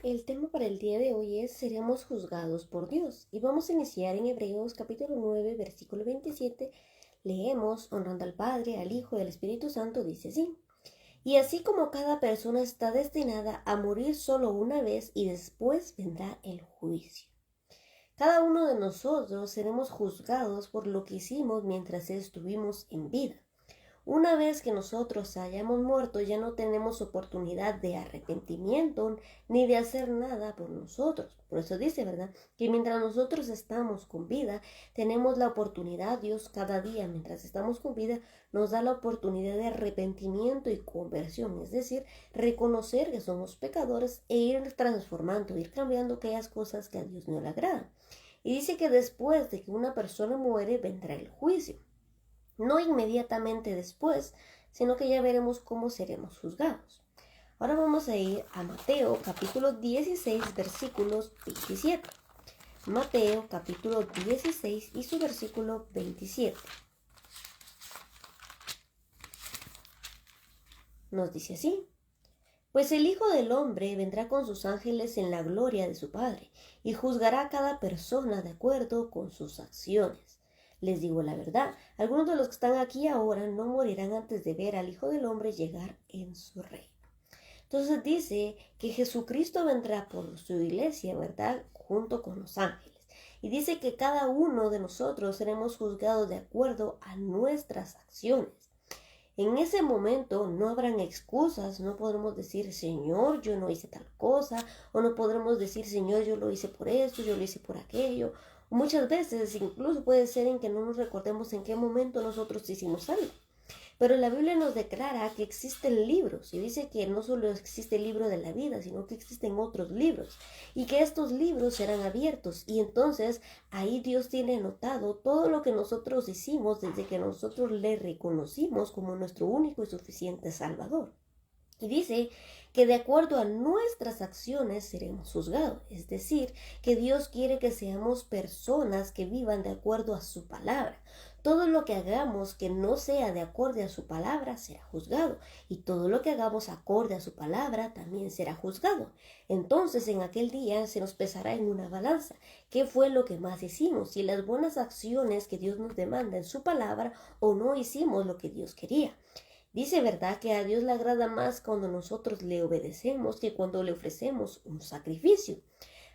El tema para el día de hoy es seremos juzgados por Dios y vamos a iniciar en Hebreos capítulo 9 versículo 27. Leemos, honrando al Padre, al Hijo y al Espíritu Santo, dice así: y así como cada persona está destinada a morir solo una vez y después vendrá el juicio. Cada uno de nosotros seremos juzgados por lo que hicimos mientras estuvimos en vida. Una vez que nosotros hayamos muerto, ya no tenemos oportunidad de arrepentimiento ni de hacer nada por nosotros. Por eso dice, ¿verdad?, que mientras nosotros estamos con vida, tenemos la oportunidad. Dios cada día, mientras estamos con vida, nos da la oportunidad de arrepentimiento y conversión. Es decir, reconocer que somos pecadores e ir transformando, ir cambiando aquellas cosas que a Dios no le agradan. Y dice que después de que una persona muere, vendrá el juicio. No inmediatamente después, sino que ya veremos cómo seremos juzgados. Ahora vamos a ir a Mateo capítulo 16 versículos 27. Mateo capítulo 16 y su versículo 27. Nos dice así: pues el Hijo del Hombre vendrá con sus ángeles en la gloria de su Padre, y juzgará a cada persona de acuerdo con sus acciones. Les digo la verdad, algunos de los que están aquí ahora no morirán antes de ver al Hijo del Hombre llegar en su reino. Entonces dice que Jesucristo vendrá por su iglesia, ¿verdad?, junto con los ángeles. Y dice que cada uno de nosotros seremos juzgados de acuerdo a nuestras acciones. En ese momento no habrán excusas, no podremos decir, Señor, yo no hice tal cosa, o no podremos decir, Señor, yo lo hice por esto, yo lo hice por aquello. Muchas veces incluso puede ser en que no nos recordemos en qué momento nosotros hicimos algo. Pero la Biblia nos declara que existen libros, y dice que no solo existe el libro de la vida, sino que existen otros libros, y que estos libros serán abiertos, y entonces ahí Dios tiene anotado todo lo que nosotros hicimos desde que nosotros le reconocimos como nuestro único y suficiente Salvador. Y dice que de acuerdo a nuestras acciones seremos juzgados. Es decir, que Dios quiere que seamos personas que vivan de acuerdo a su palabra. Todo lo que hagamos que no sea de acorde a su palabra será juzgado. Y todo lo que hagamos acorde a su palabra también será juzgado. Entonces en aquel día se nos pesará en una balanza. ¿Qué fue lo que más hicimos? Si las buenas acciones que Dios nos demanda en su palabra, o no hicimos lo que Dios quería. Dice, ¿verdad?, que a Dios le agrada más cuando nosotros le obedecemos que cuando le ofrecemos un sacrificio.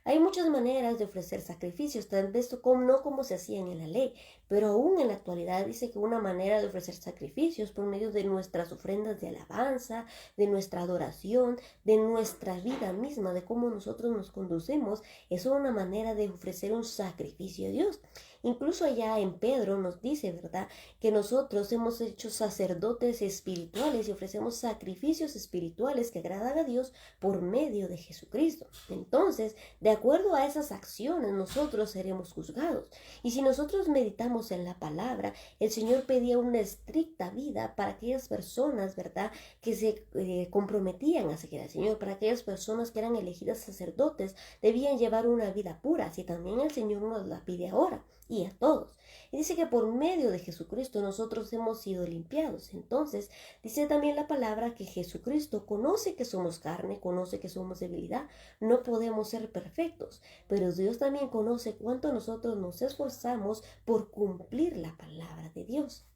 Hay muchas maneras de ofrecer sacrificios, tal vez no como se hacían en la ley, pero aún en la actualidad dice que una manera de ofrecer sacrificios por medio de nuestras ofrendas de alabanza, de nuestra adoración, de nuestra vida misma, de cómo nosotros nos conducimos, es una manera de ofrecer un sacrificio a Dios. Incluso allá en Pedro nos dice, ¿verdad?, que nosotros hemos hecho sacerdotes espirituales y ofrecemos sacrificios espirituales que agradan a Dios por medio de Jesucristo. Entonces, de acuerdo a esas acciones, nosotros seremos juzgados. Y si nosotros meditamos en la palabra, el Señor pedía una estricta vida para aquellas personas, ¿verdad?, que se comprometían a seguir al Señor. Para aquellas personas que eran elegidas sacerdotes, debían llevar una vida pura. Así también el Señor nos la pide ahora y a todos. Y dice que por medio de Jesucristo nosotros hemos sido limpiados. Entonces, dice también la palabra que Jesucristo conoce que somos carne, conoce que somos debilidad, no podemos ser perfectos, pero Dios también conoce cuánto nosotros nos esforzamos por cumplir la palabra de Dios.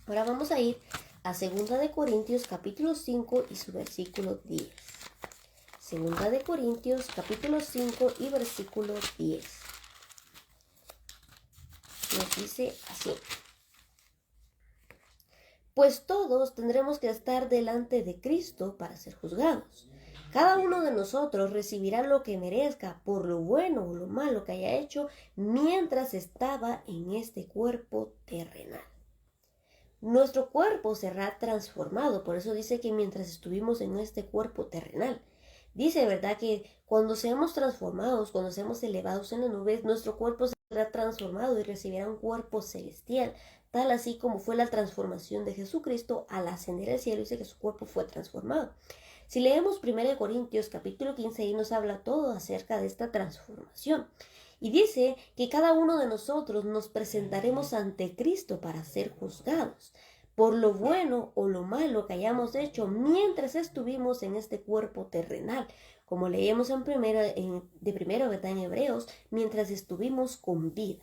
Ahora vamos a ir a 2 Corintios capítulo 5 y su versículo 10. 2 Corintios capítulo 5 y versículo 10. Nos dice así: pues todos tendremos que estar delante de Cristo para ser juzgados. Cada uno de nosotros recibirá lo que merezca por lo bueno o lo malo que haya hecho mientras estaba en este cuerpo terrenal. Nuestro cuerpo será transformado, por eso dice que mientras estuvimos en este cuerpo terrenal. Dice, ¿verdad?, que cuando seamos transformados, cuando seamos elevados en las nubes, nuestro cuerpo será transformado y recibirá un cuerpo celestial, tal así como fue la transformación de Jesucristo al ascender al cielo. Dice que su cuerpo fue transformado. Si leemos 1 Corintios capítulo 15, ahí nos habla todo acerca de esta transformación. Y dice que cada uno de nosotros nos presentaremos ante Cristo para ser juzgados por lo bueno o lo malo que hayamos hecho mientras estuvimos en este cuerpo terrenal. como leemos de primero, ¿verdad? En Hebreos, mientras estuvimos con vida.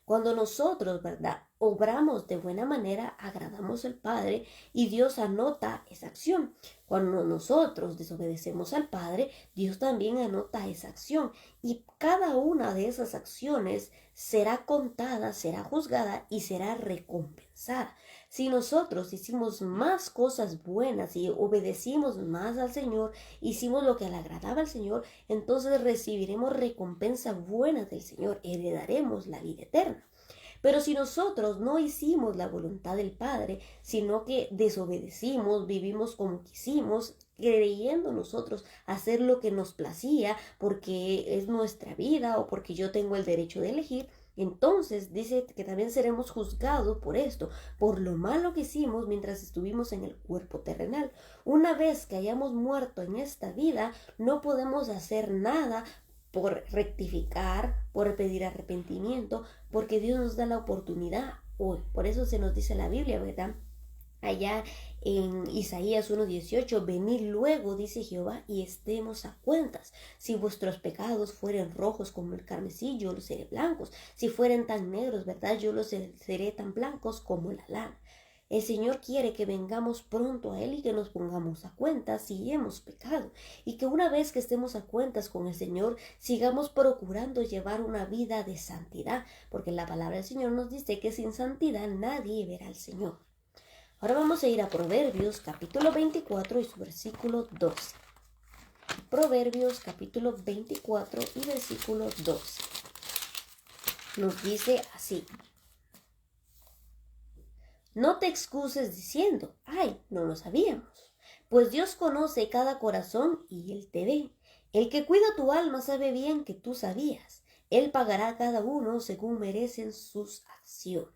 Cuando nosotros, ¿verdad?, obramos de buena manera, agradamos al Padre y Dios anota esa acción. Cuando nosotros desobedecemos al Padre, Dios también anota esa acción. Y cada una de esas acciones será contada, será juzgada y será recompensada. Si nosotros hicimos más cosas buenas y obedecimos más al Señor, hicimos lo que le agradaba al Señor, entonces recibiremos recompensa buena del Señor, heredaremos la vida eterna. Pero si nosotros no hicimos la voluntad del Padre, sino que desobedecimos, vivimos como quisimos, creyendo nosotros hacer lo que nos placía porque es nuestra vida o porque yo tengo el derecho de elegir, entonces dice que también seremos juzgados por esto, por lo malo que hicimos mientras estuvimos en el cuerpo terrenal. Una vez que hayamos muerto en esta vida, no podemos hacer nada por rectificar, por pedir arrepentimiento, porque Dios nos da la oportunidad hoy. Por eso se nos dice la Biblia, ¿verdad? Allá en Isaías 1:18, venid luego, dice Jehová, y estemos a cuentas. Si vuestros pecados fueren rojos como el carmesí, yo los haré blancos. Si fueren tan negros, ¿verdad? Yo los haré tan blancos como la lana. El Señor quiere que vengamos pronto a Él y que nos pongamos a cuentas si hemos pecado. Y que una vez que estemos a cuentas con el Señor, sigamos procurando llevar una vida de santidad. Porque la palabra del Señor nos dice que sin santidad nadie verá al Señor. Ahora vamos a ir a Proverbios capítulo 24 y su versículo 12. Proverbios capítulo 24 y versículo 12. Nos dice así: no te excuses diciendo, ay, no lo sabíamos, pues Dios conoce cada corazón y Él te ve. El que cuida tu alma sabe bien que tú sabías. Él pagará a cada uno según merecen sus acciones.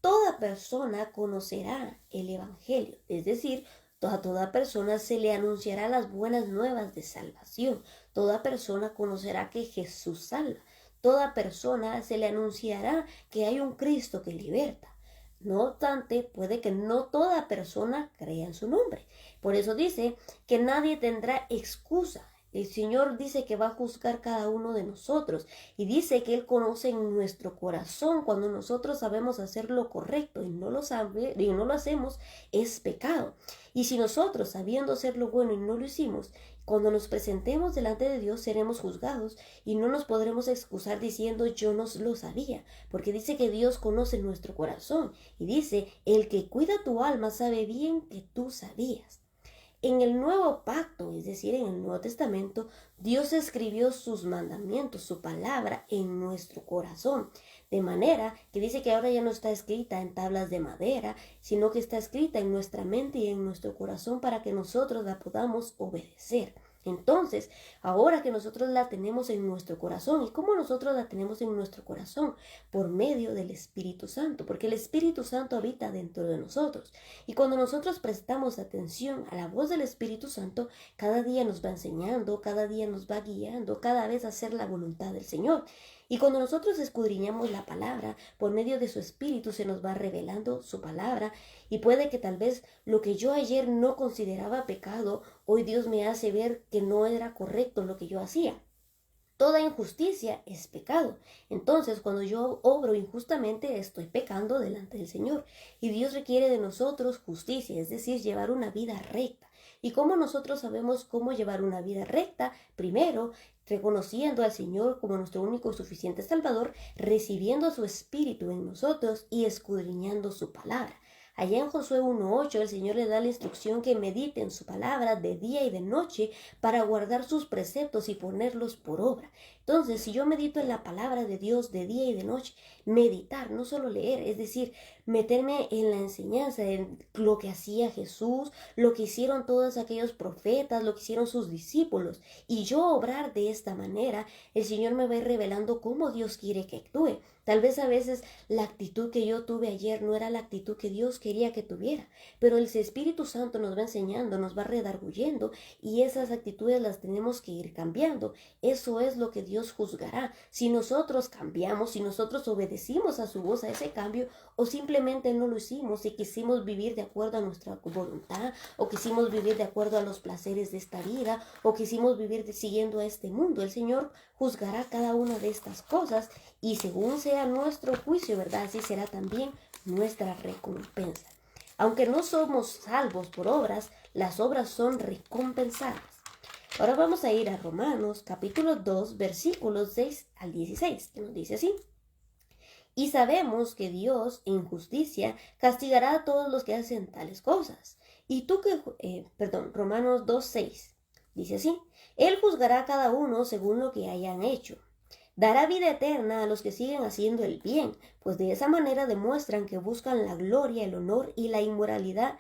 Toda persona conocerá el Evangelio, es decir, a toda persona se le anunciará las buenas nuevas de salvación. Toda persona conocerá que Jesús salva. Toda persona se le anunciará que hay un Cristo que liberta. No obstante, puede que no toda persona crea en su nombre. Por eso dice que nadie tendrá excusa. El Señor dice que va a juzgar cada uno de nosotros y dice que Él conoce en nuestro corazón cuando nosotros sabemos hacer lo correcto y no lo hacemos, es pecado. Y si nosotros, sabiendo hacer lo bueno y no lo hicimos, cuando nos presentemos delante de Dios seremos juzgados y no nos podremos excusar diciendo yo no lo sabía, porque dice que Dios conoce nuestro corazón y dice, el que cuida tu alma sabe bien que tú sabías. En el Nuevo Pacto, es decir, en el Nuevo Testamento, Dios escribió sus mandamientos, su palabra en nuestro corazón. De manera que dice que ahora ya no está escrita en tablas de madera, sino que está escrita en nuestra mente y en nuestro corazón para que nosotros la podamos obedecer. Entonces, ahora que nosotros la tenemos en nuestro corazón, ¿y cómo nosotros la tenemos en nuestro corazón? Por medio del Espíritu Santo, porque el Espíritu Santo habita dentro de nosotros. Y cuando nosotros prestamos atención a la voz del Espíritu Santo, cada día nos va enseñando, cada día nos va guiando, cada vez a hacer la voluntad del Señor. Y cuando nosotros escudriñamos la palabra, por medio de su Espíritu se nos va revelando su palabra y puede que tal vez lo que yo ayer no consideraba pecado, hoy Dios me hace ver que no era correcto lo que yo hacía. Toda injusticia es pecado. Entonces, cuando yo obro injustamente, estoy pecando delante del Señor. Y Dios requiere de nosotros justicia, es decir, llevar una vida recta. ¿Y cómo nosotros sabemos cómo llevar una vida recta? Primero, reconociendo al Señor como nuestro único y suficiente Salvador, recibiendo su Espíritu en nosotros y escudriñando su palabra. Allá en Josué 1:8 el Señor le da la instrucción que medite en su palabra de día y de noche para guardar sus preceptos y ponerlos por obra. Entonces, si yo medito en la palabra de Dios de día y de noche, meditar, no solo leer, es decir, meterme en la enseñanza, en lo que hacía Jesús, lo que hicieron todos aquellos profetas, lo que hicieron sus discípulos, y yo obrar de esta manera, el Señor me va a ir revelando cómo Dios quiere que actúe. Tal vez a veces la actitud que yo tuve ayer no era la actitud que Dios quería que tuviera, pero el Espíritu Santo nos va enseñando, nos va redarguyendo y esas actitudes las tenemos que ir cambiando. Eso es lo que Dios Dios juzgará si nosotros cambiamos, si nosotros obedecimos a su voz, a ese cambio, o simplemente no lo hicimos y quisimos vivir de acuerdo a nuestra voluntad, o quisimos vivir de acuerdo a los placeres de esta vida, o quisimos vivir siguiendo a este mundo. El Señor juzgará cada una de estas cosas y según sea nuestro juicio, ¿verdad? Así será también nuestra recompensa. Aunque no somos salvos por obras, las obras son recompensadas. Ahora vamos a ir a Romanos capítulo 2, versículos 6 al 16, que nos dice así. Y sabemos que Dios, en justicia, castigará a todos los que hacen tales cosas. Romanos 2, 6, dice así. Él juzgará a cada uno según lo que hayan hecho. Dará vida eterna a los que siguen haciendo el bien, pues de esa manera demuestran que buscan la gloria, el honor y la inmortalidad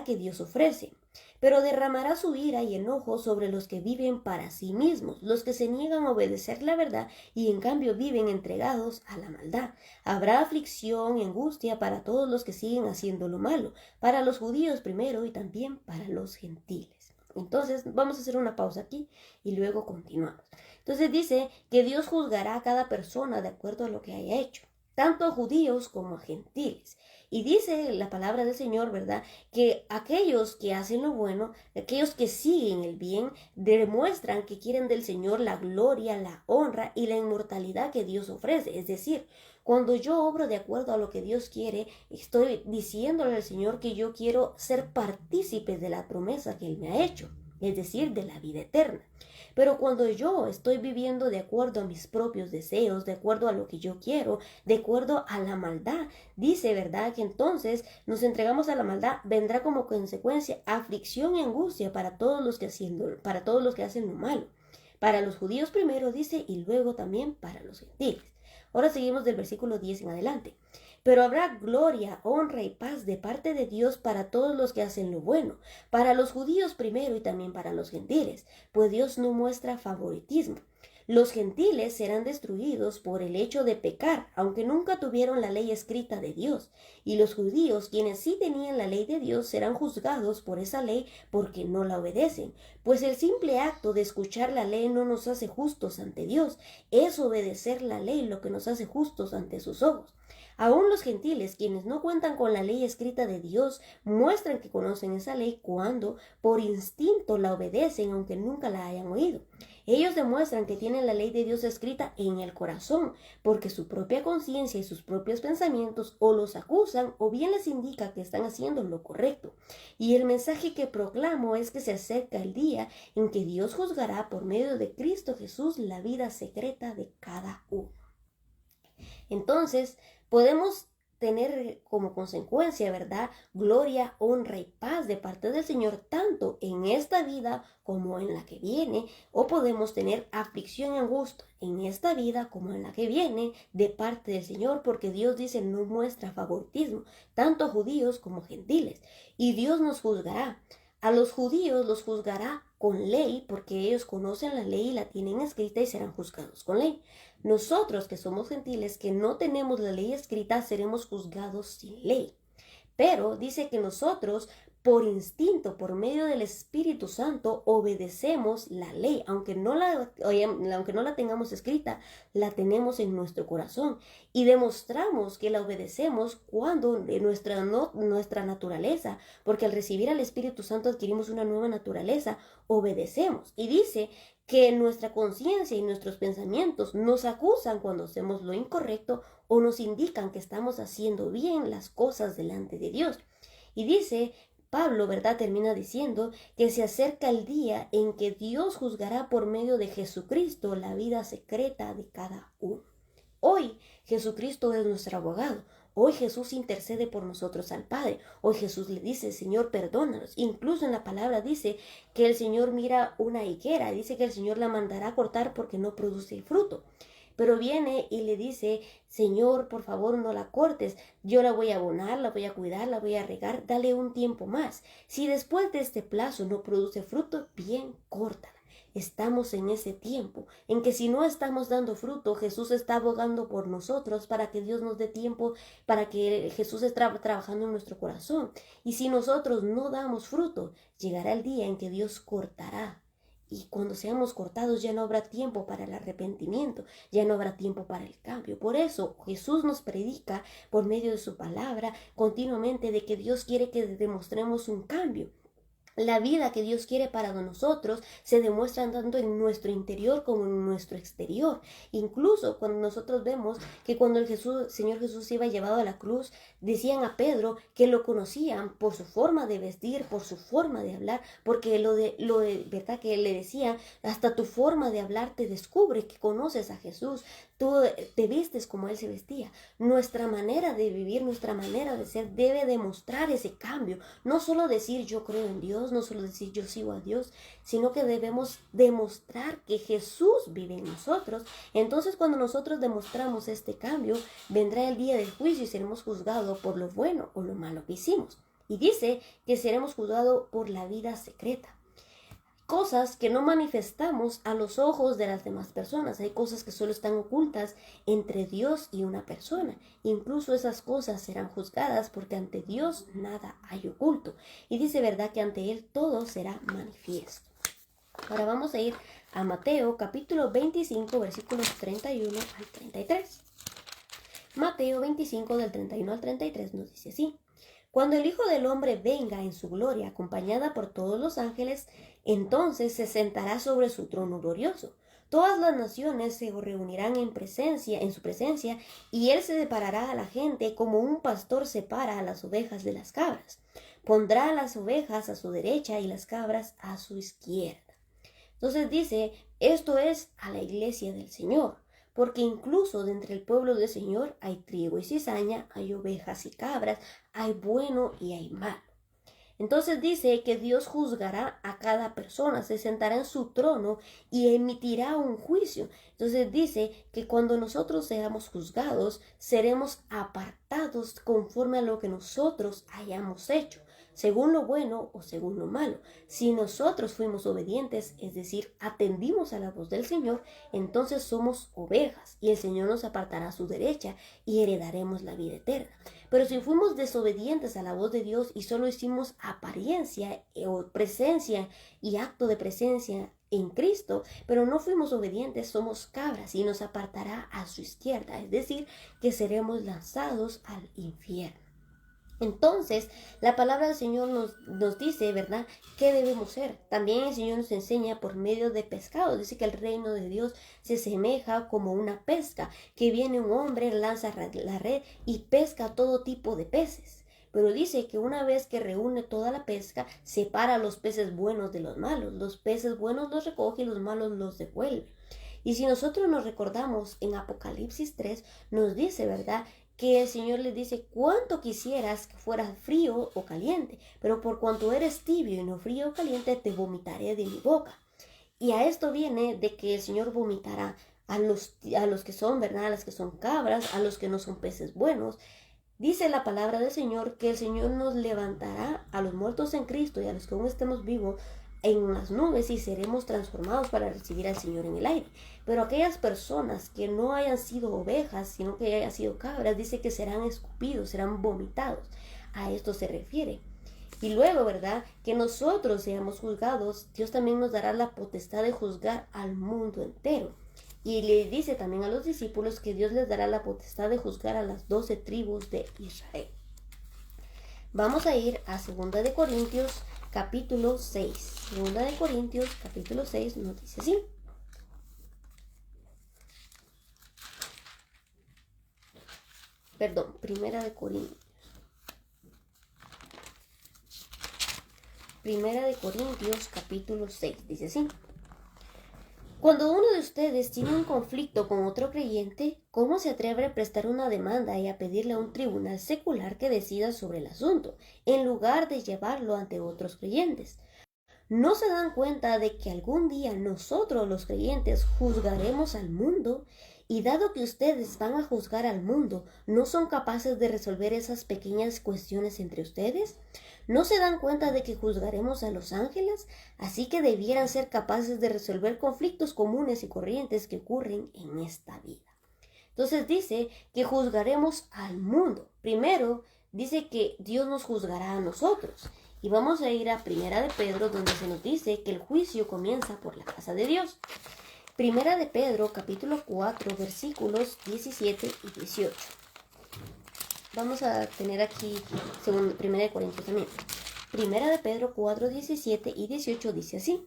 que Dios ofrece. Pero derramará su ira y enojo sobre los que viven para sí mismos, los que se niegan a obedecer la verdad y en cambio viven entregados a la maldad. Habrá aflicción y angustia para todos los que siguen haciendo lo malo, para los judíos primero y también para los gentiles. Entonces vamos a hacer una pausa aquí y luego continuamos. Entonces dice que Dios juzgará a cada persona de acuerdo a lo que haya hecho, tanto a judíos como a gentiles. Y dice la palabra del Señor, ¿verdad? Que aquellos que hacen lo bueno, aquellos que siguen el bien, demuestran que quieren del Señor la gloria, la honra y la inmortalidad que Dios ofrece. Es decir, cuando yo obro de acuerdo a lo que Dios quiere, estoy diciéndole al Señor que yo quiero ser partícipe de la promesa que Él me ha hecho, es decir, de la vida eterna. Pero cuando yo estoy viviendo de acuerdo a mis propios deseos, de acuerdo a lo que yo quiero, de acuerdo a la maldad, dice, ¿verdad? Que entonces nos entregamos a la maldad, vendrá como consecuencia aflicción y angustia para todos los que hacen lo malo. Para los judíos primero, dice, y luego también para los gentiles. Ahora seguimos del versículo 10 en adelante. Pero habrá gloria, honra y paz de parte de Dios para todos los que hacen lo bueno, para los judíos primero y también para los gentiles, pues Dios no muestra favoritismo. Los gentiles serán destruidos por el hecho de pecar, aunque nunca tuvieron la ley escrita de Dios, y los judíos, quienes sí tenían la ley de Dios, serán juzgados por esa ley porque no la obedecen, pues el simple acto de escuchar la ley no nos hace justos ante Dios, es obedecer la ley lo que nos hace justos ante sus ojos. Aún los gentiles, quienes no cuentan con la ley escrita de Dios, muestran que conocen esa ley cuando por instinto la obedecen aunque nunca la hayan oído. Ellos demuestran que tienen la ley de Dios escrita en el corazón, porque su propia conciencia y sus propios pensamientos o los acusan o bien les indica que están haciendo lo correcto. Y el mensaje que proclamo es que se acerca el día en que Dios juzgará por medio de Cristo Jesús la vida secreta de cada uno. Entonces, podemos tener como consecuencia, ¿verdad? Gloria, honra y paz de parte del Señor, tanto en esta vida como en la que viene, o podemos tener aflicción y angustia en esta vida como en la que viene de parte del Señor, porque Dios dice no muestra favoritismo, tanto a judíos como gentiles, y Dios nos juzgará. A los judíos los juzgará con ley, porque ellos conocen la ley y la tienen escrita y serán juzgados con ley. Nosotros que somos gentiles, que no tenemos la ley escrita, seremos juzgados sin ley. Pero dice que nosotros, por instinto, por medio del Espíritu Santo, obedecemos la ley. Aunque no la tengamos escrita, la tenemos en nuestro corazón. Y demostramos que la obedecemos cuando nuestra naturaleza, porque al recibir al Espíritu Santo adquirimos una nueva naturaleza, obedecemos. Y dice que nuestra conciencia y nuestros pensamientos nos acusan cuando hacemos lo incorrecto o nos indican que estamos haciendo bien las cosas delante de Dios. Y dice Pablo, ¿verdad? Termina diciendo que se acerca el día en que Dios juzgará por medio de Jesucristo la vida secreta de cada uno. Hoy Jesucristo es nuestro abogado. Hoy Jesús intercede por nosotros al Padre. Hoy Jesús le dice, Señor, perdónanos. Incluso en la palabra dice que el Señor mira una higuera. Dice que el Señor la mandará a cortar porque no produce fruto. Pero viene y le dice, Señor, por favor no la cortes, yo la voy a abonar, la voy a cuidar, la voy a regar, dale un tiempo más. Si después de este plazo no produce fruto, bien, córtala. Estamos en ese tiempo en que si no estamos dando fruto, Jesús está abogando por nosotros para que Dios nos dé tiempo, para que Jesús esté trabajando en nuestro corazón. Y si nosotros no damos fruto, llegará el día en que Dios cortará y cuando seamos cortados ya no habrá tiempo para el arrepentimiento, ya no habrá tiempo para el cambio. Por eso Jesús nos predica por medio de su palabra continuamente de que Dios quiere que demostremos un cambio. La vida que Dios quiere para nosotros se demuestra tanto en nuestro interior como en nuestro exterior. Incluso cuando nosotros vemos que cuando el Señor Jesús iba llevado a la cruz, decían a Pedro que lo conocían por su forma de vestir, por su forma de hablar, porque verdad que le decían, hasta tu forma de hablar te descubre que conoces a Jesús. Tú te vistes como Él se vestía. Nuestra manera de vivir, nuestra manera de ser debe demostrar ese cambio. No solo decir yo creo en Dios, no solo decir yo sigo a Dios, sino que debemos demostrar que Jesús vive en nosotros. Entonces cuando nosotros demostramos este cambio, vendrá el día del juicio y seremos juzgados por lo bueno o lo malo que hicimos. Y dice que seremos juzgados por la vida secreta. Cosas que no manifestamos a los ojos de las demás personas. Hay cosas que solo están ocultas entre Dios y una persona. Incluso esas cosas serán juzgadas porque ante Dios nada hay oculto. Y dice verdad que ante Él todo será manifiesto. Ahora vamos a ir a Mateo capítulo 25 versículos 31 al 33. Mateo 25 del 31 al 33 nos dice así. Cuando el Hijo del Hombre venga en su gloria, acompañada por todos los ángeles, entonces se sentará sobre su trono glorioso. Todas las naciones se reunirán en su presencia, y él se separará a la gente como un pastor separa a las ovejas de las cabras. Pondrá a las ovejas a su derecha y las cabras a su izquierda. Entonces dice, esto es a la iglesia del Señor. Porque incluso de entre el pueblo del Señor hay trigo y cizaña, hay ovejas y cabras, hay bueno y hay malo. Entonces dice que Dios juzgará a cada persona, se sentará en su trono y emitirá un juicio. Entonces dice que cuando nosotros seamos juzgados, seremos apartados conforme a lo que nosotros hayamos hecho, según lo bueno o según lo malo. Si nosotros fuimos obedientes, es decir, atendimos a la voz del Señor, entonces somos ovejas y el Señor nos apartará a su derecha y heredaremos la vida eterna. Pero si fuimos desobedientes a la voz de Dios y solo hicimos apariencia o presencia y acto de presencia en Cristo, pero no fuimos obedientes, somos cabras y nos apartará a su izquierda, es decir, que seremos lanzados al infierno. Entonces, la palabra del Señor nos dice, ¿verdad?, qué debemos ser. También el Señor nos enseña por medio de pescados. Dice que el reino de Dios se asemeja como una pesca, que viene un hombre, lanza la red y pesca todo tipo de peces. Pero dice que una vez que reúne toda la pesca, separa los peces buenos de los malos. Los peces buenos los recoge y los malos los devuelve. Y si nosotros nos recordamos en Apocalipsis 3, nos dice, ¿verdad?, que el Señor les dice, cuánto quisieras que fueras frío o caliente, pero por cuanto eres tibio y no frío o caliente, te vomitaré de mi boca. Y a esto viene de que el Señor vomitará a los que son, ¿verdad?, a las que son cabras, a los que no son peces buenos. Dice la palabra del Señor que el Señor nos levantará a los muertos en Cristo y a los que aún estemos vivos en las nubes y seremos transformados para recibir al Señor en el aire. Pero aquellas personas que no hayan sido ovejas, sino que hayan sido cabras, dice que serán escupidos, serán vomitados. A esto se refiere. Y luego, ¿verdad?, que nosotros seamos juzgados, Dios también nos dará la potestad de juzgar al mundo entero. Y le dice también a los discípulos que Dios les dará la potestad de juzgar a las 12 tribus de Israel. Vamos a ir a 2 de Corintios capítulo 6. 2 de Corintios capítulo 6 nos dice así. Perdón, Primera de Corintios. Primera de Corintios capítulo 6 dice así. Cuando uno de ustedes tiene un conflicto con otro creyente, ¿cómo se atreve a prestar una demanda y a pedirle a un tribunal secular que decida sobre el asunto, en lugar de llevarlo ante otros creyentes? ¿No se dan cuenta de que algún día nosotros los creyentes juzgaremos al mundo? Y dado que ustedes van a juzgar al mundo, ¿no son capaces de resolver esas pequeñas cuestiones entre ustedes? ¿No se dan cuenta de que juzgaremos a los ángeles? Así que debieran ser capaces de resolver conflictos comunes y corrientes que ocurren en esta vida. Entonces dice que juzgaremos al mundo. Primero, dice que Dios nos juzgará a nosotros. Y vamos a ir a Primera de Pedro, donde se nos dice que el juicio comienza por la casa de Dios. Primera de Pedro, capítulo 4, versículos 17 y 18. Vamos a tener aquí Primera de Corintios también. Primera de Pedro 4, 17 y 18 dice así: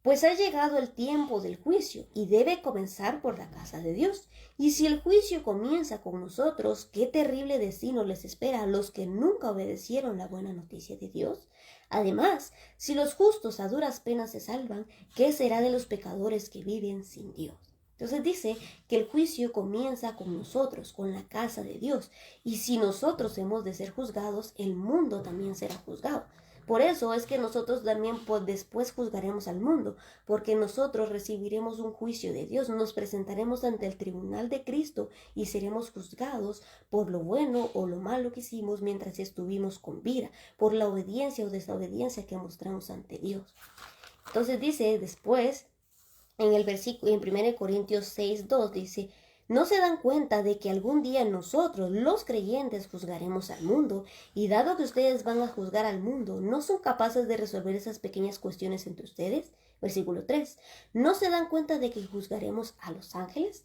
Pues ha llegado el tiempo del juicio y debe comenzar por la casa de Dios. Y si el juicio comienza con nosotros, qué terrible destino les espera a los que nunca obedecieron la buena noticia de Dios. Además, si los justos a duras penas se salvan, ¿qué será de los pecadores que viven sin Dios? Entonces dice que el juicio comienza con nosotros, con la casa de Dios. Y si nosotros hemos de ser juzgados, el mundo también será juzgado. Por eso es que nosotros también después juzgaremos al mundo, porque nosotros recibiremos un juicio de Dios, nos presentaremos ante el tribunal de Cristo y seremos juzgados por lo bueno o lo malo que hicimos mientras estuvimos con vida, por la obediencia o desobediencia que mostramos ante Dios. Entonces dice después, en el versículo, en 1 Corintios 6, 2 dice: ¿No se dan cuenta de que algún día nosotros, los creyentes, juzgaremos al mundo? Y dado que ustedes van a juzgar al mundo, ¿no son capaces de resolver esas pequeñas cuestiones entre ustedes? Versículo 3. ¿No se dan cuenta de que juzgaremos a los ángeles?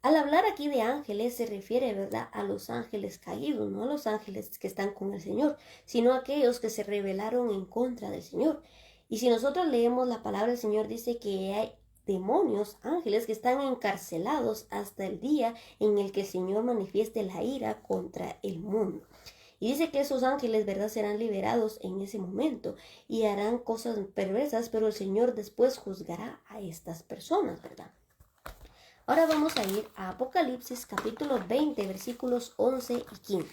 Al hablar aquí de ángeles se refiere, ¿verdad?, a los ángeles caídos, no a los ángeles que están con el Señor, sino a aquellos que se rebelaron en contra del Señor. Y si nosotros leemos la palabra del Señor, dice que hay demonios, ángeles que están encarcelados hasta el día en el que el Señor manifieste la ira contra el mundo. Y dice que esos ángeles, ¿verdad?, serán liberados en ese momento y harán cosas perversas, pero el Señor después juzgará a estas personas, ¿verdad? Ahora vamos a ir a Apocalipsis capítulo 20, versículos 11 y 15.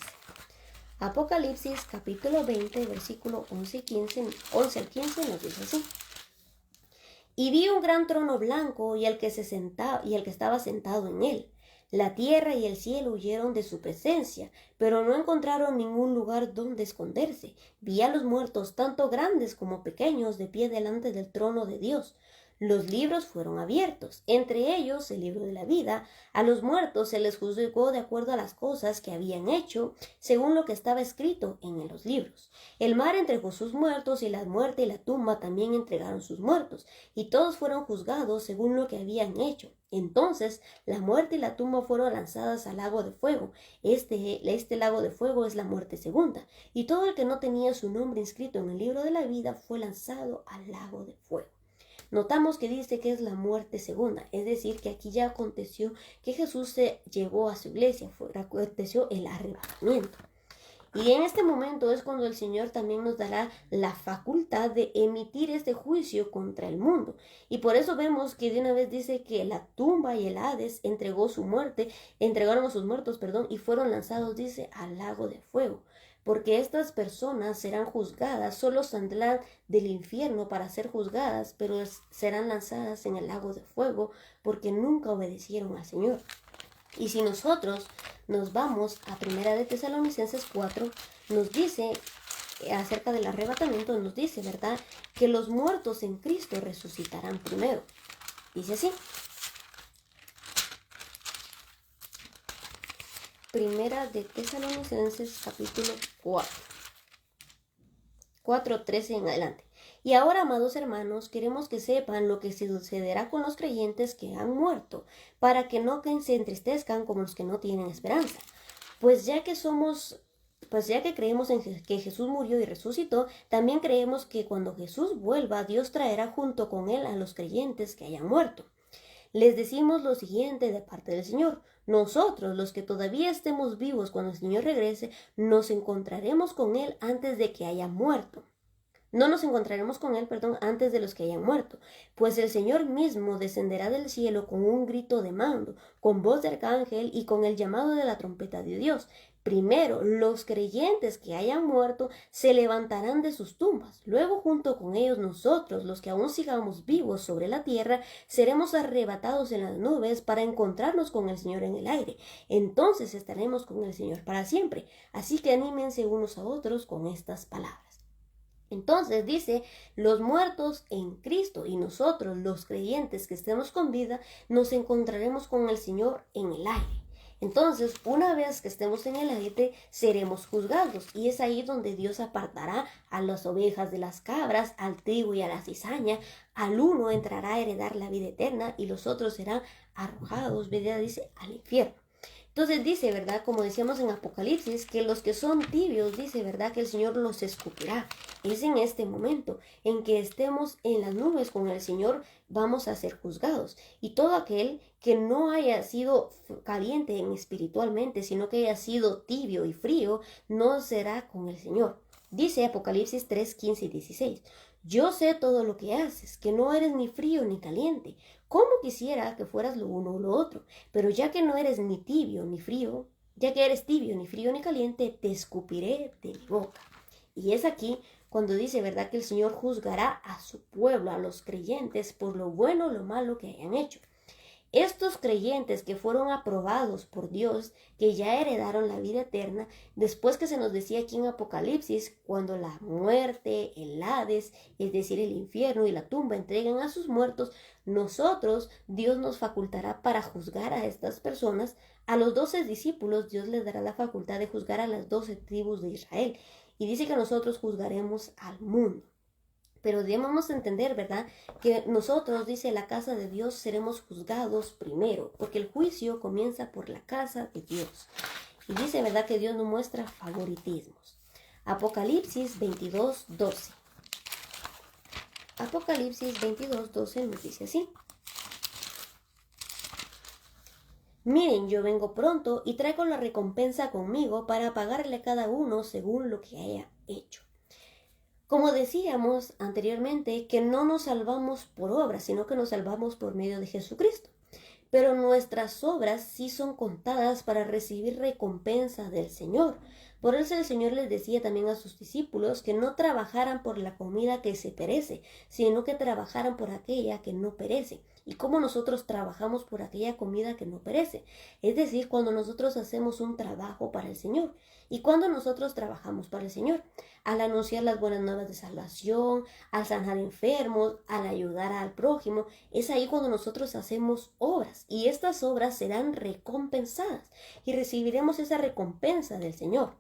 Apocalipsis capítulo 20, versículo 11 al 15 nos dice así: Y vi un gran trono blanco y el que estaba sentado en él. La tierra y el cielo huyeron de su presencia, pero no encontraron ningún lugar donde esconderse. Vi a los muertos, tanto grandes como pequeños, de pie delante del trono de Dios. Los libros fueron abiertos, entre ellos el libro de la vida. A los muertos se les juzgó de acuerdo a las cosas que habían hecho, según lo que estaba escrito en los libros. El mar entregó sus muertos, y la muerte y la tumba también entregaron sus muertos, y todos fueron juzgados según lo que habían hecho. Entonces la muerte y la tumba fueron lanzadas al lago de fuego. Este lago de fuego es la muerte segunda, y todo el que no tenía su nombre inscrito en el libro de la vida fue lanzado al lago de fuego. Notamos que dice que es la muerte segunda, es decir, que aquí ya aconteció que Jesús se llevó a su iglesia, aconteció el arrebatamiento. Y en este momento es cuando el Señor también nos dará la facultad de emitir este juicio contra el mundo. Y por eso vemos que de una vez dice que la tumba y el Hades entregaron a sus muertos, y fueron lanzados, dice, al lago de fuego. Porque estas personas serán juzgadas, solo saldrán del infierno para ser juzgadas, pero serán lanzadas en el lago de fuego porque nunca obedecieron al Señor. Y si nosotros nos vamos a Primera de Tesalonicenses 4, nos dice acerca del arrebatamiento, nos dice, ¿verdad?, que los muertos en Cristo resucitarán primero. Dice así: Primera de Tesalonicenses capítulo 4:13 en adelante. Y ahora, amados hermanos, queremos que sepan lo que sucederá con los creyentes que han muerto, para que no se entristezcan como los que no tienen esperanza. Pues ya que creemos en que Jesús murió y resucitó, también creemos que cuando Jesús vuelva, Dios traerá junto con él a los creyentes que hayan muerto. Les decimos lo siguiente de parte del Señor: nosotros, los que todavía estemos vivos cuando el Señor regrese, nos encontraremos con él antes de que haya muerto. No nos encontraremos con él, antes de los que hayan muerto, pues el Señor mismo descenderá del cielo con un grito de mando, con voz de arcángel y con el llamado de la trompeta de Dios. Primero, los creyentes que hayan muerto se levantarán de sus tumbas. Luego, junto con ellos, nosotros, los que aún sigamos vivos sobre la tierra, seremos arrebatados en las nubes para encontrarnos con el Señor en el aire. Entonces estaremos con el Señor para siempre. Así que anímense unos a otros con estas palabras. Entonces dice, los muertos en Cristo y nosotros, los creyentes que estemos con vida, nos encontraremos con el Señor en el aire. Entonces, una vez que estemos en el aire, seremos juzgados. Y es ahí donde Dios apartará a las ovejas de las cabras, al trigo y a la cizaña. Al uno entrará a heredar la vida eterna y los otros serán arrojados, ¿verdad? Dice, al infierno. Entonces dice, ¿verdad? Como decíamos en Apocalipsis, que los que son tibios, dice, ¿verdad? Que el Señor los escupirá. Es en este momento en que estemos en las nubes con el Señor, vamos a ser juzgados. Y todo aquel que no haya sido caliente espiritualmente, sino que haya sido tibio y frío, no será con el Señor. Dice Apocalipsis 3, 15 y 16. Yo sé todo lo que haces, que no eres ni frío ni caliente. ¿Cómo quisiera que fueras lo uno o lo otro? Pero ya que no eres ni tibio ni frío, ya que eres tibio ni frío ni caliente, te escupiré de mi boca. Y es aquí cuando dice, ¿verdad?, que el Señor juzgará a su pueblo, a los creyentes, por lo bueno o lo malo que hayan hecho. Estos creyentes que fueron aprobados por Dios, que ya heredaron la vida eterna, después que se nos decía aquí en Apocalipsis, cuando la muerte, el Hades, es decir, el infierno y la tumba entregan a sus muertos, nosotros, Dios nos facultará para juzgar a estas personas. A los 12 discípulos, Dios les dará la facultad de juzgar a las 12 tribus de Israel. Y dice que nosotros juzgaremos al mundo. Pero debemos entender, ¿verdad?, que nosotros, dice la casa de Dios, seremos juzgados primero, porque el juicio comienza por la casa de Dios. Y dice, ¿verdad?, que Dios no muestra favoritismos. Apocalipsis 22, 12. Apocalipsis 22, 12 nos dice así. Miren, yo vengo pronto y traigo la recompensa conmigo para pagarle a cada uno según lo que haya hecho. Como decíamos anteriormente, que no nos salvamos por obras, sino que nos salvamos por medio de Jesucristo. Pero nuestras obras sí son contadas para recibir recompensa del Señor. Por eso el Señor les decía también a sus discípulos que no trabajaran por la comida que se perece, sino que trabajaran por aquella que no perece. ¿Y cómo nosotros trabajamos por aquella comida que no perece? Es decir, cuando nosotros hacemos un trabajo para el Señor. ¿Y cuando nosotros trabajamos para el Señor? Al anunciar las buenas nuevas de salvación, al sanar enfermos, al ayudar al prójimo. Es ahí cuando nosotros hacemos obras y estas obras serán recompensadas y recibiremos esa recompensa del Señor.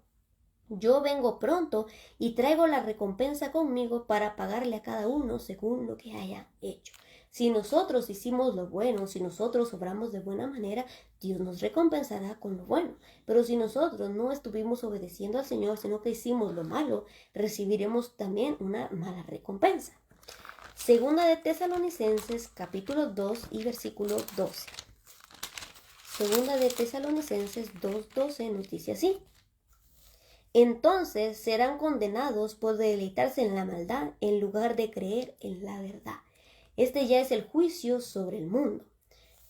Yo vengo pronto y traigo la recompensa conmigo para pagarle a cada uno según lo que haya hecho. Si nosotros hicimos lo bueno, si nosotros obramos de buena manera, Dios nos recompensará con lo bueno. Pero si nosotros no estuvimos obedeciendo al Señor, sino que hicimos lo malo, recibiremos también una mala recompensa. Segunda de Tesalonicenses, capítulo 2 y versículo 12. Segunda de Tesalonicenses 2:12 nos dice así. Entonces serán condenados por deleitarse en la maldad en lugar de creer en la verdad. Este ya es el juicio sobre el mundo.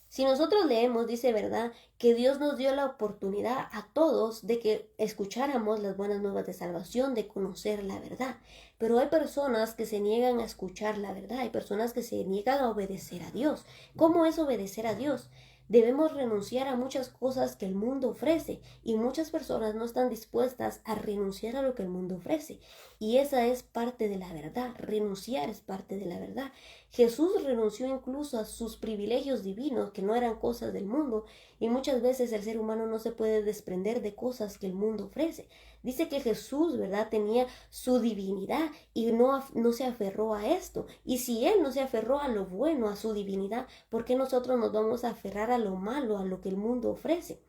Si nosotros leemos, dice, ¿verdad?, que Dios nos dio la oportunidad a todos de que escucháramos las buenas nuevas de salvación, de conocer la verdad. Pero hay personas que se niegan a escuchar la verdad, hay personas que se niegan a obedecer a Dios. ¿Cómo es obedecer a Dios? Debemos renunciar a muchas cosas que el mundo ofrece y muchas personas no están dispuestas a renunciar a lo que el mundo ofrece. Y esa es parte de la verdad, renunciar es parte de la verdad. Jesús renunció incluso a sus privilegios divinos que no eran cosas del mundo y muchas veces el ser humano no se puede desprender de cosas que el mundo ofrece. Dice que Jesús, ¿verdad?, tenía su divinidad y no se aferró a esto. Y si Él no se aferró a lo bueno, a su divinidad, ¿por qué nosotros nos vamos a aferrar a lo malo, a lo que el mundo ofrece?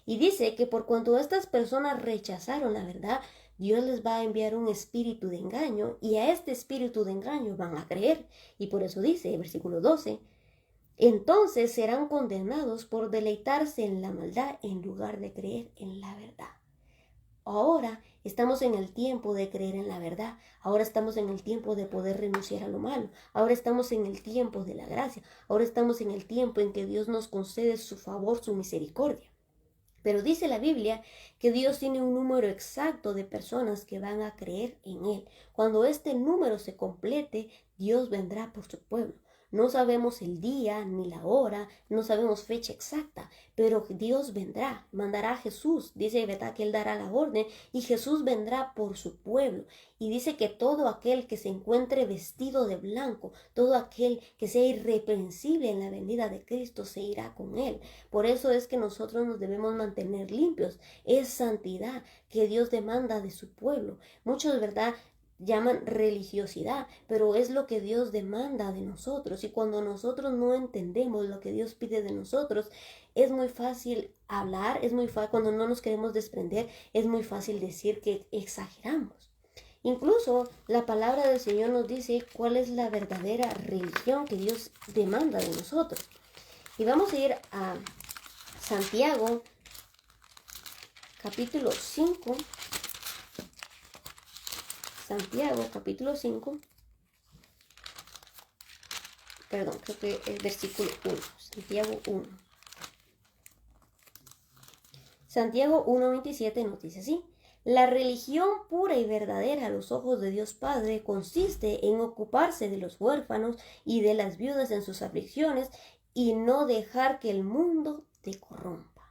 Y dice que por cuanto estas personas rechazaron la verdad, Dios les va a enviar un espíritu de engaño y a este espíritu de engaño van a creer. Y por eso dice, versículo 12, entonces serán condenados por deleitarse en la maldad en lugar de creer en la verdad. Ahora estamos en el tiempo de creer en la verdad. Ahora estamos en el tiempo de poder renunciar a lo malo. Ahora estamos en el tiempo de la gracia. Ahora estamos en el tiempo en que Dios nos concede su favor, su misericordia. Pero dice la Biblia que Dios tiene un número exacto de personas que van a creer en Él. Cuando este número se complete, Dios vendrá por su pueblo. No sabemos el día ni la hora, no sabemos fecha exacta, pero Dios vendrá, mandará a Jesús. Dice, ¿verdad?, que Él dará la orden y Jesús vendrá por su pueblo. Y dice que todo aquel que se encuentre vestido de blanco, todo aquel que sea irreprensible en la venida de Cristo, se irá con Él. Por eso es que nosotros nos debemos mantener limpios. Es santidad que Dios demanda de su pueblo. Muchos, ¿verdad?, llaman religiosidad, pero es lo que Dios demanda de nosotros. Y cuando nosotros no entendemos lo que Dios pide de nosotros, es muy fácil hablar, es muy fácil, cuando no nos queremos desprender, es muy fácil decir que exageramos. Incluso la palabra del Señor nos dice cuál es la verdadera religión que Dios demanda de nosotros. Y vamos a ir a Santiago, capítulo 5. Santiago, capítulo 5. Perdón, creo que es versículo 1. Santiago 1. Santiago 1:27 nos dice así: la religión pura y verdadera a los ojos de Dios Padre consiste en ocuparse de los huérfanos y de las viudas en sus aflicciones y no dejar que el mundo te corrompa.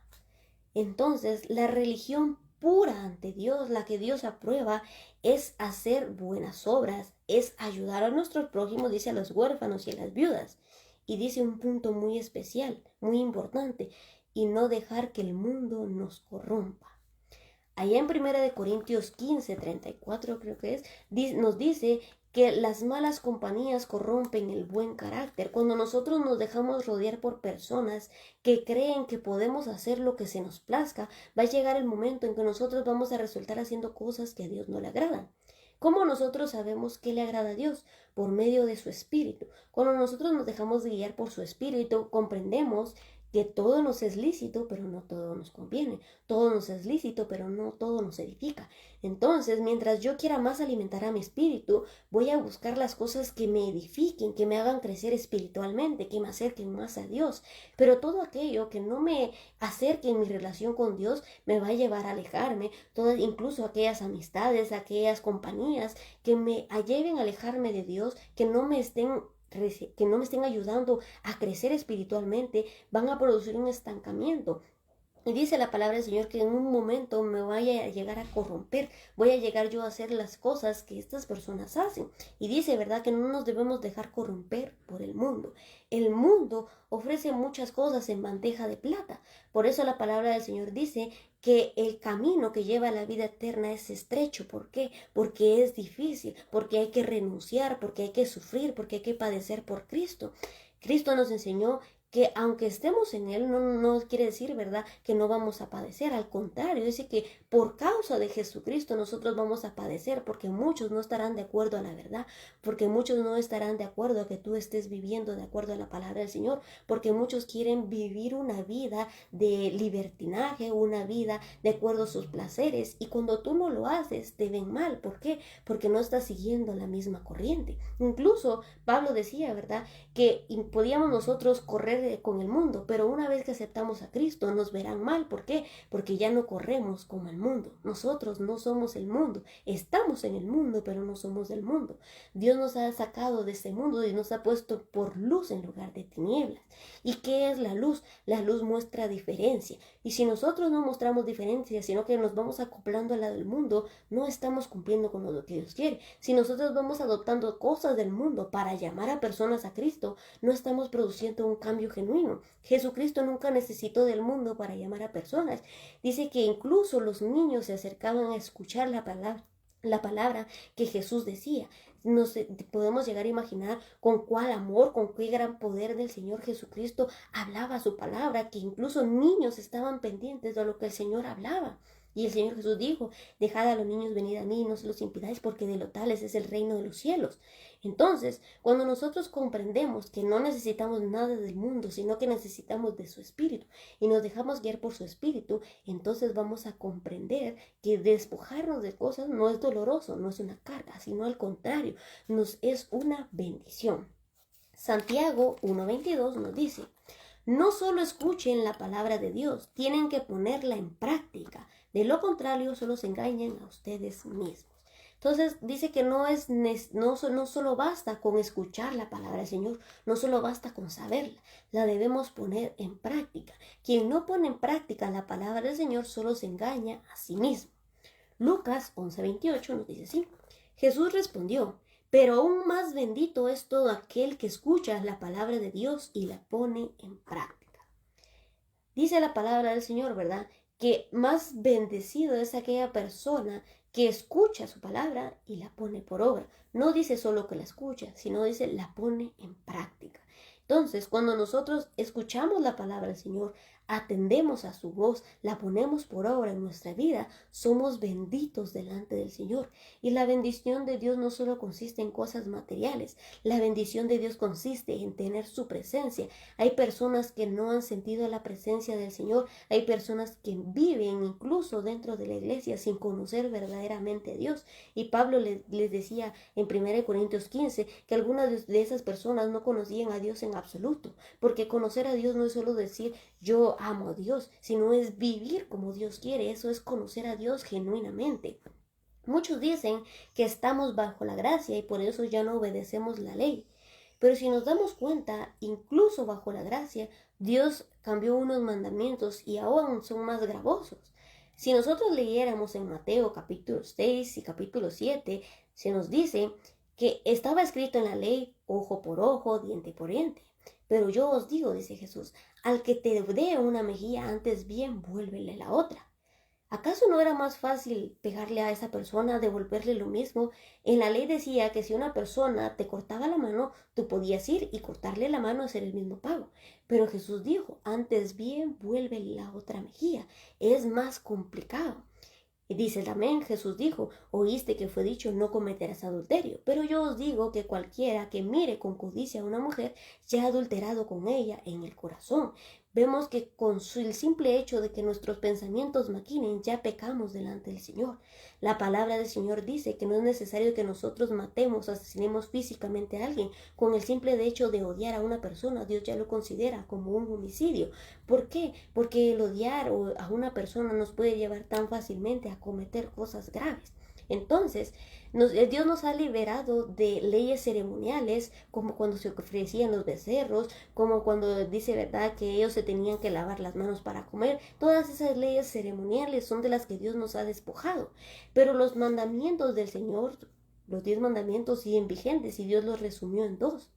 Entonces, la religión pura ante Dios, la que Dios aprueba, es hacer buenas obras, es ayudar a nuestros prójimos, dice, a los huérfanos y a las viudas. Y dice un punto muy especial, muy importante: y no dejar que el mundo nos corrompa. Allá en 1 Corintios 15:34 creo que es, nos dice que las malas compañías corrompen el buen carácter. Cuando nosotros nos dejamos rodear por personas que creen que podemos hacer lo que se nos plazca, va a llegar el momento en que nosotros vamos a resultar haciendo cosas que a Dios no le agradan. ¿Cómo nosotros sabemos qué le agrada a Dios? Por medio de su Espíritu. Cuando nosotros nos dejamos guiar por su Espíritu, comprendemos que todo nos es lícito, pero no todo nos conviene. Todo nos es lícito, pero no todo nos edifica. Entonces, mientras yo quiera más alimentar a mi espíritu, voy a buscar las cosas que me edifiquen, que me hagan crecer espiritualmente, que me acerquen más a Dios. Pero todo aquello que no me acerque en mi relación con Dios me va a llevar a alejarme. Incluso aquellas amistades, aquellas compañías que me lleven a alejarme de Dios, que no me estén ayudando a crecer espiritualmente, van a producir un estancamiento. Y dice la palabra del Señor que en un momento me vaya a llegar a corromper, voy a llegar yo a hacer las cosas que estas personas hacen. Y dice, ¿verdad?, que no nos debemos dejar corromper por el mundo. El mundo ofrece muchas cosas en bandeja de plata. Por eso la palabra del Señor dice que el camino que lleva a la vida eterna es estrecho. ¿Por qué? Porque es difícil, porque hay que renunciar, porque hay que sufrir, porque hay que padecer por Cristo. Cristo nos enseñó que aunque estemos en Él, no quiere decir, ¿verdad?, que no vamos a padecer. Al contrario, dice que por causa de Jesucristo nosotros vamos a padecer, porque muchos no estarán de acuerdo a la verdad, porque muchos no estarán de acuerdo a que tú estés viviendo de acuerdo a la palabra del Señor, porque muchos quieren vivir una vida de libertinaje, una vida de acuerdo a sus placeres, y cuando tú no lo haces, te ven mal. ¿Por qué? Porque no estás siguiendo la misma corriente. Incluso Pablo decía, ¿verdad?, que podíamos nosotros correr con el mundo, pero una vez que aceptamos a Cristo nos verán mal. ¿Por qué? Porque ya no corremos como el mundo. Nosotros no somos el mundo, estamos en el mundo, pero no somos del mundo. Dios nos ha sacado de este mundo y nos ha puesto por luz en lugar de tinieblas. ¿Y qué es la luz? La luz muestra diferencia, y si nosotros no mostramos diferencia, sino que nos vamos acoplando a la del mundo, no estamos cumpliendo con lo que Dios quiere. Si nosotros vamos adoptando cosas del mundo para llamar a personas a Cristo, no estamos produciendo un cambio genuino. Jesucristo nunca necesitó del mundo para llamar a personas. Dice que incluso los niños se acercaban a escuchar la palabra que Jesús decía. Nos podemos llegar a imaginar con cuál amor, con qué gran poder del Señor Jesucristo hablaba su palabra, que incluso niños estaban pendientes de lo que el Señor hablaba. Y el Señor Jesús dijo: dejad a los niños venir a mí, no se los impidáis, porque de lo tales es el reino de los cielos. Entonces, cuando nosotros comprendemos que no necesitamos nada del mundo, sino que necesitamos de su Espíritu, y nos dejamos guiar por su Espíritu, entonces vamos a comprender que despojarnos de cosas no es doloroso, no es una carga, sino al contrario, nos es una bendición. Santiago 1:22 nos dice: no solo escuchen la palabra de Dios, tienen que ponerla en práctica. De lo contrario, solo se engañan a ustedes mismos. Entonces dice que no solo basta con escuchar la palabra del Señor, no solo basta con saberla, la debemos poner en práctica. Quien no pone en práctica la palabra del Señor solo se engaña a sí mismo. Lucas 11:28 nos dice así: Jesús respondió: pero aún más bendito es todo aquel que escucha la palabra de Dios y la pone en práctica. Dice la palabra del Señor, ¿verdad?, que más bendecido es aquella persona que escucha su palabra y la pone por obra. No dice solo que la escucha, sino dice la pone en práctica. Entonces, cuando nosotros escuchamos la palabra del Señor, atendemos a su voz, la ponemos por obra en nuestra vida, somos benditos delante del Señor. Y la bendición de Dios no solo consiste en cosas materiales, la bendición de Dios consiste en tener su presencia. Hay personas que no han sentido la presencia del Señor, hay personas que viven incluso dentro de la iglesia sin conocer verdaderamente a Dios. Y Pablo les decía en 1 Corintios 15 que algunas de esas personas no conocían a Dios en absoluto, porque conocer a Dios no es solo decir yo amo a Dios, sino es vivir como Dios quiere. Eso es conocer a Dios genuinamente. Muchos dicen que estamos bajo la gracia y por eso ya no obedecemos la ley. Pero si nos damos cuenta, incluso bajo la gracia, Dios cambió unos mandamientos y aún son más gravosos. Si nosotros leyéramos en Mateo capítulo 6 y capítulo 7, se nos dice que estaba escrito en la ley ojo por ojo, diente por diente. Pero yo os digo, dice Jesús, al que te dé una mejilla, antes bien vuélvele la otra. ¿Acaso no era más fácil pegarle a esa persona, devolverle lo mismo? En la ley decía que si una persona te cortaba la mano, tú podías ir y cortarle la mano y hacer el mismo pago. Pero Jesús dijo, antes bien vuélvele la otra mejilla. Es más complicado. Y dice también, Jesús dijo, oíste que fue dicho, no cometerás adulterio. Pero yo os digo que cualquiera que mire con codicia a una mujer, ya ha adulterado con ella en el corazón. Vemos que con el simple hecho de que nuestros pensamientos maquinen, ya pecamos delante del Señor. La palabra del Señor dice que no es necesario que nosotros matemos, asesinemos físicamente a alguien. Con el simple hecho de odiar a una persona, Dios ya lo considera como un homicidio. ¿Por qué? Porque el odiar a una persona nos puede llevar tan fácilmente a cometer cosas graves. Entonces, Dios nos ha liberado de leyes ceremoniales, como cuando se ofrecían los becerros, como cuando dice, ¿verdad?, que ellos se tenían que lavar las manos para comer. Todas esas leyes ceremoniales son de las que Dios nos ha despojado. Pero los mandamientos del Señor, los 10 mandamientos, siguen vigentes y Dios los resumió en 2.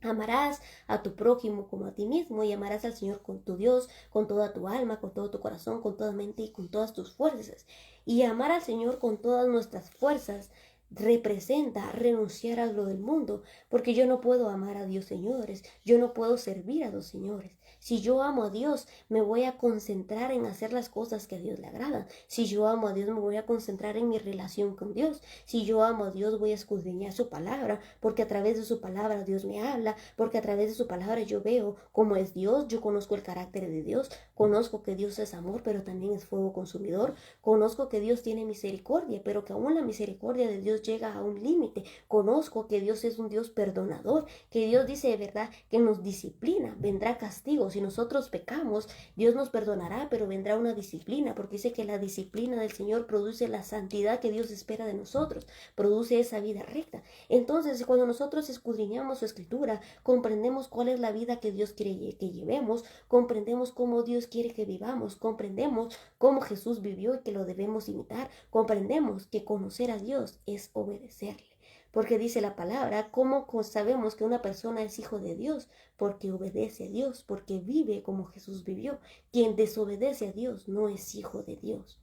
Amarás a tu prójimo como a ti mismo y amarás al Señor con tu Dios, con toda tu alma, con todo tu corazón, con toda mente y con todas tus fuerzas. Y amar al Señor con todas nuestras fuerzas representa renunciar a lo del mundo, porque yo no puedo amar a Dios, señores, yo no puedo servir a dos señores. Si yo amo a Dios, me voy a concentrar en hacer las cosas que a Dios le agradan. Si yo amo a Dios, me voy a concentrar en mi relación con Dios. Si yo amo a Dios, voy a escudriñar su palabra, porque a través de su palabra Dios me habla, porque a través de su palabra yo veo cómo es Dios, yo conozco el carácter de Dios, conozco que Dios es amor, pero también es fuego consumidor, conozco que Dios tiene misericordia, pero que aún la misericordia de Dios llega a un límite. Conozco que Dios es un Dios perdonador, que Dios dice de verdad que nos disciplina, vendrá castigo. Si nosotros pecamos, Dios nos perdonará, pero vendrá una disciplina, porque dice que la disciplina del Señor produce la santidad que Dios espera de nosotros, produce esa vida recta. Entonces, cuando nosotros escudriñamos su escritura, comprendemos cuál es la vida que Dios quiere que llevemos, comprendemos cómo Dios quiere que vivamos, comprendemos cómo Jesús vivió y que lo debemos imitar, comprendemos que conocer a Dios es obedecerle. Porque dice la palabra, ¿cómo sabemos que una persona es hijo de Dios? Porque obedece a Dios, porque vive como Jesús vivió. Quien desobedece a Dios no es hijo de Dios.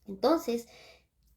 Entonces,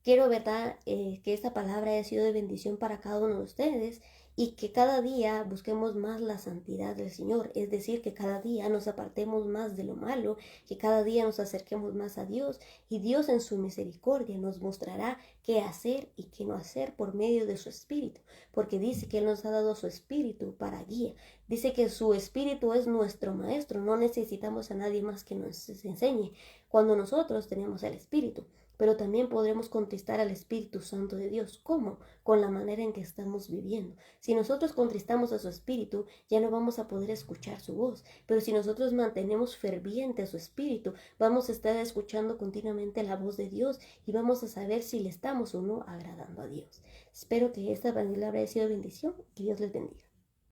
quiero, ¿verdad?, que esta palabra haya sido de bendición para cada uno de ustedes y que cada día busquemos más la santidad del Señor, es decir, que cada día nos apartemos más de lo malo, que cada día nos acerquemos más a Dios y Dios en su misericordia nos mostrará qué hacer y qué no hacer por medio de su Espíritu, porque dice que Él nos ha dado su Espíritu para guía, dice que su Espíritu es nuestro Maestro, no necesitamos a nadie más que nos enseñe cuando nosotros tenemos el Espíritu. pero también podremos contristar al Espíritu Santo de Dios. ¿Cómo? Con la manera en que estamos viviendo. Si nosotros contristamos a su Espíritu, ya no vamos a poder escuchar su voz, pero si nosotros mantenemos ferviente a su Espíritu, vamos a estar escuchando continuamente la voz de Dios y vamos a saber si le estamos o no agradando a Dios. Espero que esta palabra haya sido bendición. Que Dios les bendiga.